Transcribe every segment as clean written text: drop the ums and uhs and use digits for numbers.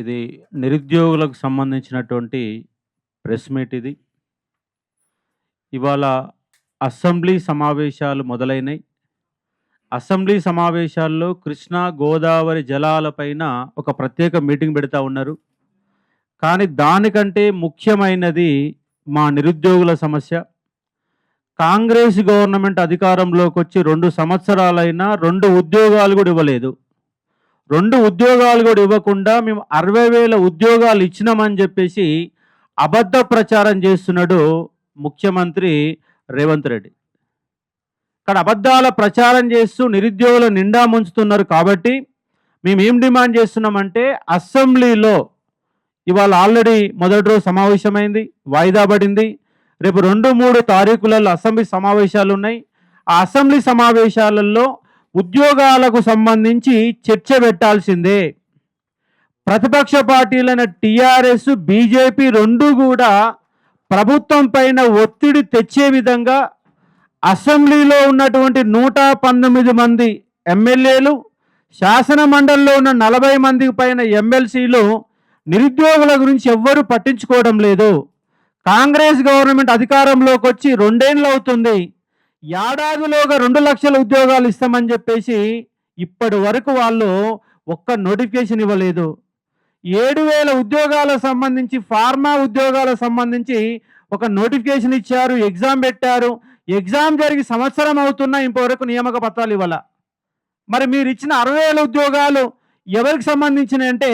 ఇది నిరుద్యోగులకు సంబంధించినటువంటి ప్రెస్ మీట్ ఇది. ఇవాళ అసెంబ్లీ సమావేశాలు మొదలైనయి. అసెంబ్లీ సమావేశాల్లో కృష్ణా, గోదావరి జలాలపైన ఒక ప్రత్యేక మీటింగ్ పెడతా ఉన్నారు. కానీ దానికంటే ముఖ్యమైనది మా నిరుద్యోగుల సమస్య. కాంగ్రెస్ గవర్నమెంట్ అధికారంలోకి వచ్చి 2 సంవత్సరాలైనా 2 ఉద్యోగాలు కూడా ఇవ్వలేదు. 2 ఉద్యోగాలు కూడా ఇవ్వకుండా మేము 60,000 ఉద్యోగాలు ఇచ్చినామని చెప్పేసి అబద్ధ ప్రచారం చేస్తున్నాడు ముఖ్యమంత్రి రేవంత్ రెడ్డి. ఇక్కడ అబద్ధాల ప్రచారం చేస్తూ నిరుద్యోగుల నిండా ముంచుతున్నారు. కాబట్టి మేము ఏం డిమాండ్ చేస్తున్నామంటే, అసెంబ్లీలో ఇవాళ ఆల్రెడీ మొదటి రోజు సమావేశమైంది, వాయిదా పడింది. రేపు 2-3 తారీఖులలో అసెంబ్లీ సమావేశాలు ఉన్నాయి. ఆ అసెంబ్లీ సమావేశాలలో ఉద్యోగాలకు సంబంధించి చర్చ పెట్టాల్సిందే. ప్రతిపక్ష పార్టీలైన టీఆర్ఎస్, బీజేపీ 2 కూడా ప్రభుత్వం పైన ఒత్తిడి తెచ్చే విధంగా అసెంబ్లీలో ఉన్నటువంటి 119 మంది ఎమ్మెల్యేలు, శాసన మండలిలో ఉన్న 40 మందికి పైన ఎమ్మెల్సీలు నిరుద్యోగుల గురించి ఎవ్వరూ పట్టించుకోవడం లేదు. కాంగ్రెస్ గవర్నమెంట్ అధికారంలోకి వచ్చి 2 ఏళ్ళు అవుతుంది. ఏడాదిలోగా 2 లక్షల ఉద్యోగాలు ఇస్తామని చెప్పేసి ఇప్పటి వరకు వాళ్ళు ఒక్క నోటిఫికేషన్ ఇవ్వలేదు. 7,000 ఉద్యోగాలకు సంబంధించి, ఫార్మా ఉద్యోగాలకు సంబంధించి ఒక నోటిఫికేషన్ ఇచ్చారు, ఎగ్జామ్ పెట్టారు. ఎగ్జామ్ జరిగి సంవత్సరం అవుతున్నా ఇంతవరకు నియామక పత్రాలు ఇవ్వాల. మరి మీరు ఇచ్చిన 60,000 ఉద్యోగాలు ఎవరికి సంబంధించినవి అంటే,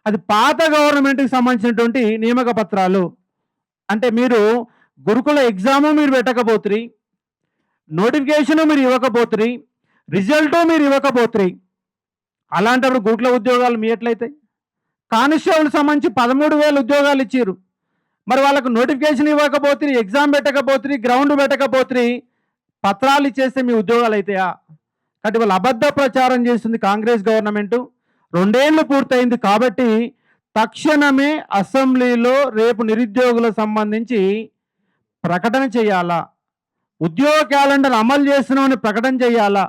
అది పాత గవర్నమెంట్కి సంబంధించినటువంటి నియామక పత్రాలు. అంటే మీరు గురుకుల ఎగ్జాము మీరు పెట్టకపోతురి, నోటిఫికేషను మీరు ఇవ్వకపోతురి, రిజల్టు మీరు ఇవ్వకపోతురి. అలాంటప్పుడు గురుకుల ఉద్యోగాలు మీ ఎట్లయితాయి? కానిస్టేబుల్ సంబంధించి 13,000 ఉద్యోగాలు ఇచ్చారు. మరి వాళ్ళకు నోటిఫికేషన్ ఇవ్వకపోతే, ఎగ్జామ్ పెట్టకపోతే, గ్రౌండ్ పెట్టకపోతే, పత్రాలు ఇచ్చేస్తే మీ ఉద్యోగాలు అవుతాయా? కాబట్టి వాళ్ళు అబద్ధ ప్రచారం చేస్తుంది కాంగ్రెస్ గవర్నమెంటు. 2 ఏళ్ళు పూర్తయింది. కాబట్టి తక్షణమే అసెంబ్లీలో రేపు నిరుద్యోగులకు సంబంధించి ప్రకటన చేయాలా, ఉద్యోగ క్యాలెండర్ అమలు చేస్తున్నామని ప్రకటన చేయాలా.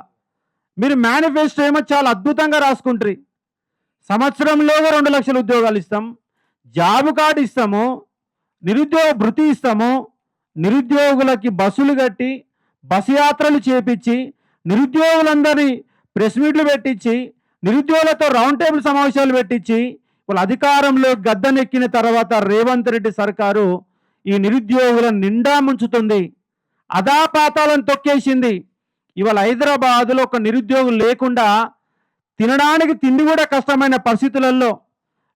మీరు మేనిఫెస్టో ఏమో చాలా అద్భుతంగా రాసుకుంటారు. సంవత్సరంలోగా 2 లక్షల ఉద్యోగాలు ఇస్తాం, జాబ్ కార్డు ఇస్తాము, నిరుద్యోగ భృతి ఇస్తాము, నిరుద్యోగులకి బస్సులు కట్టి బస్సు యాత్రలు చేపించి, నిరుద్యోగులందరినీ ప్రెస్ మీట్లు పెట్టించి, నిరుద్యోగులతో రౌండ్ టేబుల్ సమావేశాలు పెట్టించి, వాళ్ళ అధికారంలో గద్దెనెక్కిన తర్వాత రేవంత్ రెడ్డి సర్కారు ఈ నిరుద్యోగుల నిండా ముంచుతుంది, అదాపాతాలను తొక్కేసింది. ఇవాళ హైదరాబాదులో ఒక నిరుద్యోగులు లేకుండా తినడానికి తిండి కూడా కష్టమైన పరిస్థితులలో,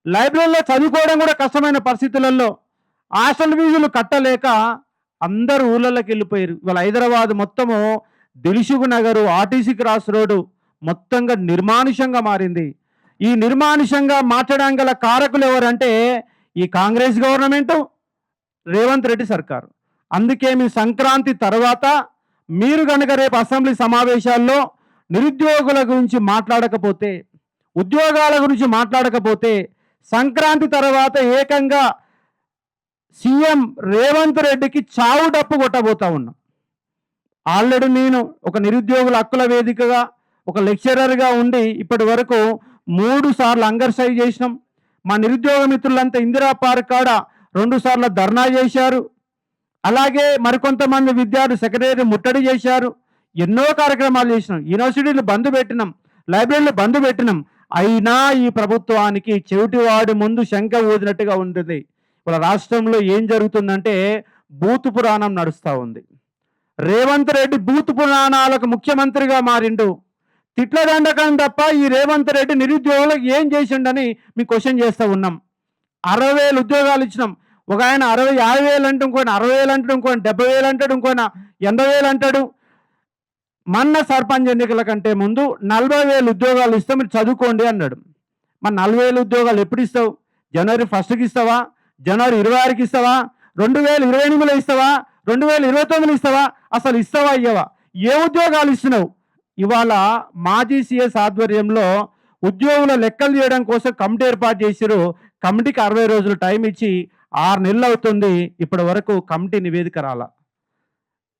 లైబ్రరీలో చదువుకోవడం కూడా కష్టమైన పరిస్థితులలో, హాస్టల్ ఫీజులు కట్టలేక అందరూ ఊళ్ళలోకి వెళ్ళిపోయారు. ఇవాళ హైదరాబాద్ మొత్తము Dilsukh Nagar, RTC cross road మొత్తంగా నిర్మానుషంగా మారింది. ఈ నిర్మానుషంగా మార్చడం గల కారకులు ఎవరంటే ఈ కాంగ్రెస్ గవర్నమెంటు, రేవంత్ రెడ్డి సర్కారు. అందుకే మీ సంక్రాంతి తర్వాత మీరు కనుక రేపు అసెంబ్లీ సమావేశాల్లో నిరుద్యోగుల గురించి మాట్లాడకపోతే, ఉద్యోగాల గురించి మాట్లాడకపోతే, సంక్రాంతి తర్వాత ఏకంగా సీఎం రేవంత్ రెడ్డికి చావు డప్పు కొట్టబోతా ఉన్నాం. ఆల్రెడీ నేను ఒక నిరుద్యోగుల హక్కుల వేదికగా, ఒక లెక్చరర్గా ఉండి ఇప్పటి వరకు 3 సార్లు హంగర్ స్ట్రైక్ చేసినాం. మా నిరుద్యోగ మిత్రులంతా ఇందిరా పార్క్ కాడ 2 సార్లు ధర్నా చేశారు. అలాగే మరికొంతమంది విద్యార్థులు సెక్రటరీ ముట్టడి చేశారు. ఎన్నో కార్యక్రమాలు చేసినాం. యూనివర్సిటీలు బంద్ పెట్టినాం, లైబ్రరీలు బంద్ పెట్టినాం. అయినా ఈ ప్రభుత్వానికి చెవిటివాడి ముందు శంఖ ఊదినట్టుగా ఉంటుంది. వాళ్ళ రాష్ట్రంలో ఏం జరుగుతుందంటే బూతు పురాణం నడుస్తూ ఉంది. రేవంత్ రెడ్డి బూతు పురాణాలకు ముఖ్యమంత్రిగా మారిండు. తిట్ల దండకం తప్ప ఈ రేవంత్ రెడ్డి నిరుద్యోగులకు ఏం చేసిండని మేము క్వశ్చన్ చేస్తూ ఉన్నాం. 60,000 ఉద్యోగాలు ఇచ్చినాం. ఒక ఆయన 50,000 అంటే, ఇంకోటి 60,000 అంటాడు, ఇంకోటి 70,000 అంటాడు, ఇంకోటి 80,000 అంటాడు. మొన్న సర్పంచ్ ఎన్నికల కంటే ముందు 40,000 ఉద్యోగాలు ఇస్తాం, మీరు చదువుకోండి అన్నాడు. మరి 40,000 ఉద్యోగాలు ఎప్పుడు ఇస్తావు? జనవరి 1కి ఇస్తావా? జనవరి 26కి ఇస్తావా? 2028లో ఇస్తావా? 2029లో ఇస్తావా? అసలు ఇస్తావా ఇయ్యవా? ఏ ఉద్యోగాలు ఇస్తున్నావు? ఇవాళ మాజీ సిఎస్ ఆధ్వర్యంలో ఉద్యోగుల లెక్కలు చేయడం కోసం కమిటీ ఏర్పాటు చేశారు. కమిటీకి 60 రోజులు టైం ఇచ్చి 6 నెలలు అవుతుంది. ఇప్పటి వరకు కమిటీ నివేదిక రాలా.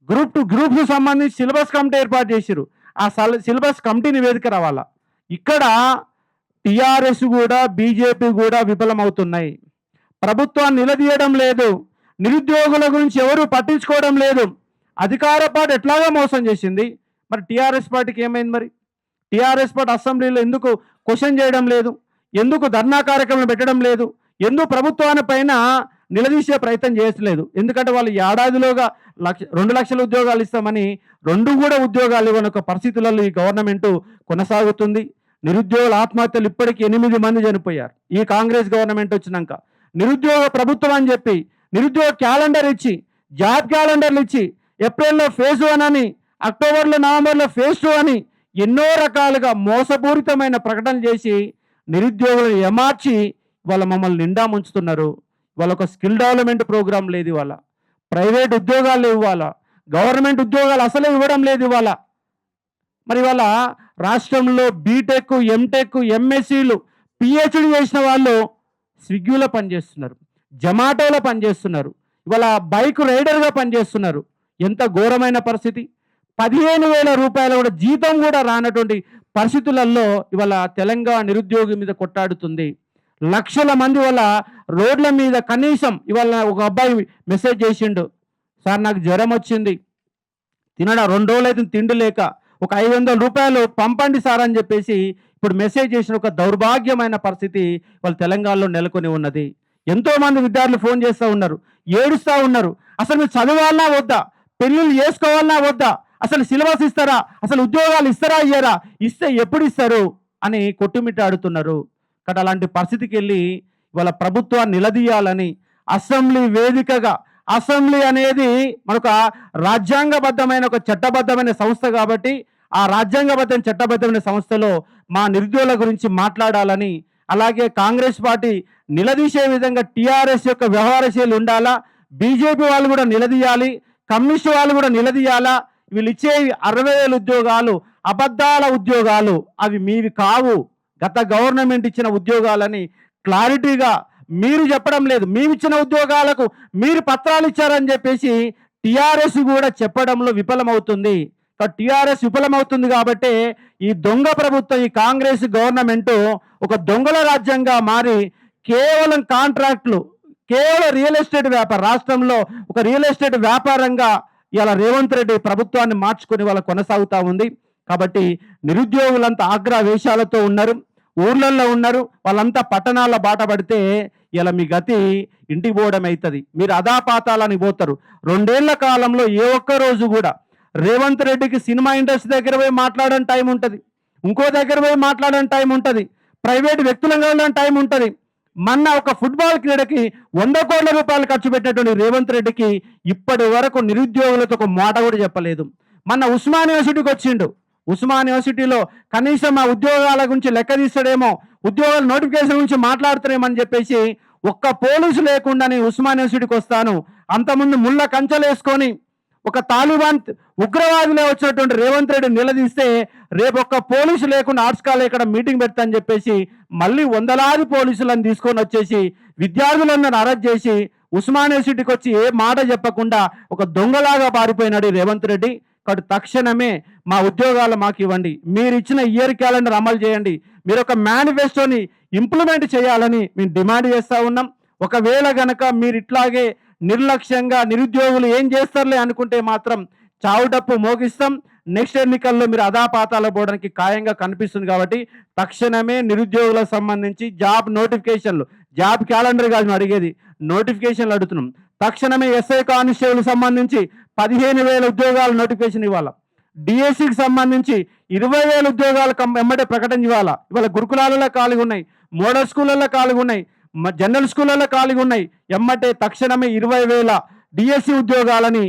గ్రూప్ 2 సంబంధించి సిలబస్ కమిటీ ఏర్పాటు చేశారు. ఆ సిలబస్ కమిటీ నివేదిక రావాలా. ఇక్కడ టిఆర్ఎస్ కూడా బీజేపీ కూడా విఫలమవుతున్నాయి. ప్రభుత్వాన్ని నిలదీయడం లేదు, నిరుద్యోగుల గురించి ఎవరు పట్టించుకోవడం లేదు. అధికార పార్టీ ఎట్లాగా మోసం చేసింది, మరి టీఆర్ఎస్ పార్టీకి ఏమైంది? మరి టీఆర్ఎస్ పార్టీ అసెంబ్లీలో ఎందుకు క్వశ్చన్ చేయడం లేదు, ఎందుకు ధర్నా కార్యక్రమం పెట్టడం లేదు, ఎందుకు ప్రభుత్వాన్ని పైన నిలదీసే ప్రయత్నం చేయట్లేదు? ఎందుకంటే వాళ్ళు ఏడాదిలోగా 2 లక్షల ఉద్యోగాలు ఇస్తామని 2 కూడా ఉద్యోగాలు ఇవ్వని ఒక పరిస్థితులలో ఈ గవర్నమెంట్ కొనసాగుతుంది. నిరుద్యోగుల ఆత్మహత్యలు ఇప్పటికీ 8 మంది చనిపోయారు ఈ కాంగ్రెస్ గవర్నమెంట్ వచ్చినాక. నిరుద్యోగ ప్రభుత్వం అని చెప్పి నిరుద్యోగ క్యాలెండర్ ఇచ్చి, జాబ్ క్యాలెండర్లు ఇచ్చి, ఏప్రిల్లో ఫేజ్ 1 అని, అక్టోబర్లో నవంబర్లో ఫేజ్ 2 అని ఎన్నో రకాలుగా మోసపూరితమైన ప్రకటనలు చేసి నిరుద్యోగులను ఏమార్చి వాళ్ళ మమ్మల్ని నిండా ముంచుతున్నారు. వాళ్ళ ఒక స్కిల్ డెవలప్మెంట్ ప్రోగ్రాం లేదు ఇవాళ, ప్రైవేట్ ఉద్యోగాలు లేవు ఇవాళ, గవర్నమెంట్ ఉద్యోగాలు అసలే ఇవ్వడం లేదు ఇవాళ. మరి ఇవాళ రాష్ట్రంలో బీటెక్, ఎంటెక్, ఎంఎస్సీలు, పిహెచ్డి చేసిన వాళ్ళు స్విగ్గీలో పనిచేస్తున్నారు, జొమాటోలో పనిచేస్తున్నారు, ఇవాళ బైక్ రైడర్గా పనిచేస్తున్నారు. ఎంత ఘోరమైన పరిస్థితి! 15,000 రూపాయలు కూడా జీతం కూడా రానటువంటి పరిస్థితులలో ఇవాళ తెలంగాణ నిరుద్యోగి మీద కొట్టాడుతుంది. లక్షల మంది వల్ల రోడ్ల మీద కనీసం ఇవాళ ఒక అబ్బాయి మెసేజ్ చేసిండు, సార్ నాకు జ్వరం వచ్చింది, 2 రోజులు అయితే తిండి లేక ఒక 500 రూపాయలు పంపండి సార్ అని చెప్పేసి ఇప్పుడు మెసేజ్ చేసిన ఒక దౌర్భాగ్యమైన పరిస్థితి వాళ్ళు తెలంగాణలో నెలకొని ఉన్నది. ఎంతోమంది విద్యార్థులు ఫోన్ చేస్తూ ఉన్నారు, ఏడుస్తూ ఉన్నారు. అసలు మీరు చదవాలన్నా వద్దా, పెళ్ళిళ్ళు చేసుకోవాలన్నా వద్దా, అసలు సిలబస్ ఇస్తారా, అసలు ఉద్యోగాలు ఇస్తారా ఇయ్యరా, ఇస్తే ఎప్పుడు ఇస్తారు అని కొట్టుమిట్టాడుతున్నారు. కాబట్టి అలాంటి పరిస్థితికి వెళ్ళి ఇవాళ ప్రభుత్వాన్ని నిలదీయాలని అసెంబ్లీ వేదికగా, అసెంబ్లీ అనేది మనకు రాజ్యాంగబద్ధమైన ఒక చట్టబద్ధమైన సంస్థ కాబట్టి ఆ రాజ్యాంగబద్ధమైన చట్టబద్ధమైన సంస్థలో మా నిరుద్యోగుల గురించి మాట్లాడాలని, అలాగే కాంగ్రెస్ పార్టీ నిలదీసే విధంగా టీఆర్ఎస్ యొక్క వ్యవహారశైలి ఉండాలా, బీజేపీ వాళ్ళు కూడా నిలదీయాలి, కమ్యూనిస్ట్ వాళ్ళు కూడా నిలదీయాలా. వీళ్ళు ఇచ్చే 60,000 ఉద్యోగాలు అబద్ధాల ఉద్యోగాలు, అవి మీవి కావు, గత గవర్నమెంట్ ఇచ్చిన ఉద్యోగాలని క్లారిటీగా మీరు చెప్పడం లేదు. మేమిచ్చిన ఉద్యోగాలకు మీరు పత్రాలు ఇచ్చారని చెప్పేసి టీఆర్ఎస్ కూడా చెప్పడంలో విఫలమవుతుంది. టీఆర్ఎస్ విఫలమవుతుంది కాబట్టి ఈ దొంగ ప్రభుత్వం, ఈ కాంగ్రెస్ గవర్నమెంట్ ఒక దొంగల రాజ్యంగా మారి కేవలం కాంట్రాక్టులు, కేవలం రియల్ ఎస్టేట్ వ్యాపారం, రాష్ట్రంలో ఒక రియల్ ఎస్టేట్ వ్యాపారంగా ఇలా రేవంత్ రెడ్డి ప్రభుత్వాన్ని మార్చుకొని వాళ్ళ కొనసాగుతూ ఉంది. కాబట్టి నిరుద్యోగులంతా ఆగ్రహవేశాలతో ఉన్నారు, ఊర్లలో ఉన్నారు, వాళ్ళంతా పట్టణాల బాట పడితే ఇలా మీ గతి ఇంటికి పోవడం అవుతుంది. మీరు అదాపాతాలని పోతారు. 2 ఏళ్ల కాలంలో ఏ ఒక్క రోజు కూడా రేవంత్ రెడ్డికి సినిమా ఇండస్ట్రీ దగ్గర పోయి మాట్లాడని టైం ఉంటుంది, ఇంకో దగ్గర పోయి మాట్లాడని టైం ఉంటుంది, ప్రైవేట్ వ్యక్తులను వెళ్ళని టైం ఉంటుంది. మొన్న ఒక ఫుట్బాల్ క్రీడకి 100 కోట్ల రూపాయలు ఖర్చు పెట్టినటువంటి రేవంత్ రెడ్డికి ఇప్పటి వరకు నిరుద్యోగులతో ఒక మాట కూడా చెప్పలేదు. మొన్న ఉస్మాన్ యూనివర్సిటీకి వచ్చిండు, ఉస్మాన్ యూనివర్సిటీలో కనీసం ఆ ఉద్యోగాల గురించి లెక్క తీస్తాడేమో, ఉద్యోగాల నోటిఫికేషన్ గురించి మాట్లాడుతారేమని చెప్పేసి ఒక్క పోలీసు లేకుండా నేను ఉస్మాన్ యూనివర్సిటీకి వస్తాను, అంతకుముందు ముళ్ళ కంచెలు వేసుకొని ఒక తాలిబాన్ ఉగ్రవాదులే వచ్చినటువంటి రేవంత్ రెడ్డి నిలదీస్తే రేపు ఒక్క పోలీసు లేకుండా ఆర్ట్స్ కాలేజ్ ఇక్కడ మీటింగ్ పెడతా అని చెప్పేసి మళ్ళీ వందలాది పోలీసులను తీసుకొని వచ్చేసి విద్యార్థులందరిని అరెస్ట్ చేసి ఉస్మాన్ యూనివర్సిటీకి వచ్చి ఏ మాట చెప్పకుండా ఒక దొంగలాగా పారిపోయినాడు రేవంత్ రెడ్డి. కాబట్టి తక్షణమే మా ఉద్యోగాలు మాకు ఇవ్వండి, మీరు ఇచ్చిన ఇయర్ క్యాలెండర్ అమలు చేయండి, మీరు ఒక మేనిఫెస్టోని ఇంప్లిమెంట్ చేయాలని మేము డిమాండ్ చేస్తూ ఉన్నాం. ఒకవేళ గనక మీరు ఇట్లాగే నిర్లక్ష్యంగా నిరుద్యోగులు ఏం చేస్తారులే అనుకుంటే మాత్రం చావుడప్పు మోగిస్తాం. నెక్స్ట్ ఎన్నికల్లో మీరు అదాపాతాలు పోవడానికి ఖాయంగా కనిపిస్తుంది. కాబట్టి తక్షణమే నిరుద్యోగులకు సంబంధించి జాబ్ నోటిఫికేషన్లు, జాబ్ క్యాలెండర్ కాదు మేము అడిగేది, నోటిఫికేషన్లు అడుగుతున్నాం. తక్షణమే ఎస్ఐ కానిస్టేబుల్ సంబంధించి 15,000 ఉద్యోగాలు నోటిఫికేషన్ ఇవ్వాలా, డిఎస్సికి సంబంధించి 20,000 ఉద్యోగాలు వెంబడే ప్రకటన ఇవ్వాలా. ఇవాళ గురుకులాలలో ఖాళీగా ఉన్నాయి, మోడల్ స్కూళ్ళల్లో ఖాళీగా ఉన్నాయి, జనరల్ స్కూళ్ళల్లో ఖాళీగా ఉన్నాయి. ఎమ్మటే తక్షణమే 20,000 డిఎస్సి ఉద్యోగాలని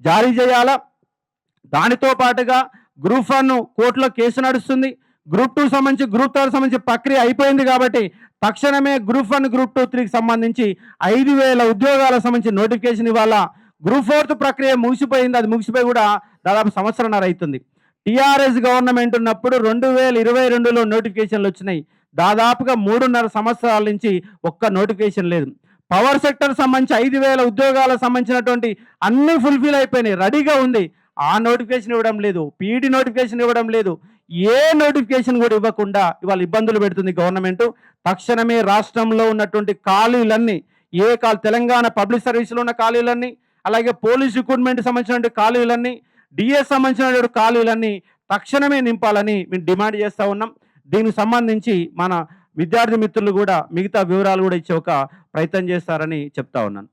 జారీ చేయాలా. దానితో పాటుగా గ్రూప్ 1 కోర్టులో కేసు నడుస్తుంది, గ్రూప్ 2 సంబంధించి, గ్రూప్ 3 సంబంధించి ప్రక్రియ అయిపోయింది. కాబట్టి తక్షణమే గ్రూప్ 1, గ్రూప్ 2, 3కి సంబంధించి 5,000 ఉద్యోగాలకు సంబంధించి నోటిఫికేషన్ ఇవ్వాలా. గ్రూప్ 4 ప్రక్రియ ముగిసిపోయింది, అది ముగిసిపోయి కూడా దాదాపు 1.5 సంవత్సరం అవుతుంది. టీఆర్ఎస్ గవర్నమెంట్ ఉన్నప్పుడు 2022లో నోటిఫికేషన్లు వచ్చినాయి, దాదాపుగా 3.5 సంవత్సరాల నుంచి ఒక్క నోటిఫికేషన్ లేదు. పవర్ సెక్టర్ సంబంధించి 5,000 ఉద్యోగాలకు సంబంధించినటువంటి అన్ని ఫుల్ఫిల్ అయిపోయినాయి, రెడీగా ఉంది. ఆ నోటిఫికేషన్ ఇవ్వడం లేదు, పీఈడీ నోటిఫికేషన్ ఇవ్వడం లేదు, ఏ నోటిఫికేషన్ కూడా ఇవ్వకుండా ఇవాళ ఇబ్బందులు పెడుతుంది గవర్నమెంట్. తక్షణమే రాష్ట్రంలో ఉన్నటువంటి ఖాళీలన్నీ, తెలంగాణ పబ్లిక్ సర్వీస్లో ఉన్న ఖాళీలన్నీ, అలాగే పోలీస్ రిక్రూట్మెంట్ సంబంధించినటువంటి ఖాళీలన్నీ, డిఎస్ సంబంధించినటువంటి ఖాళీలన్నీ తక్షణమే నింపాలని మేము డిమాండ్ చేస్తూ ఉన్నాం. దీనికి సంబంధించి మన విద్యార్థి మిత్రులు కూడా మిగతా వివరాలు కూడా ఇచ్చే ఒక ప్రయత్నం చేస్తారని చెప్తా ఉన్నాను.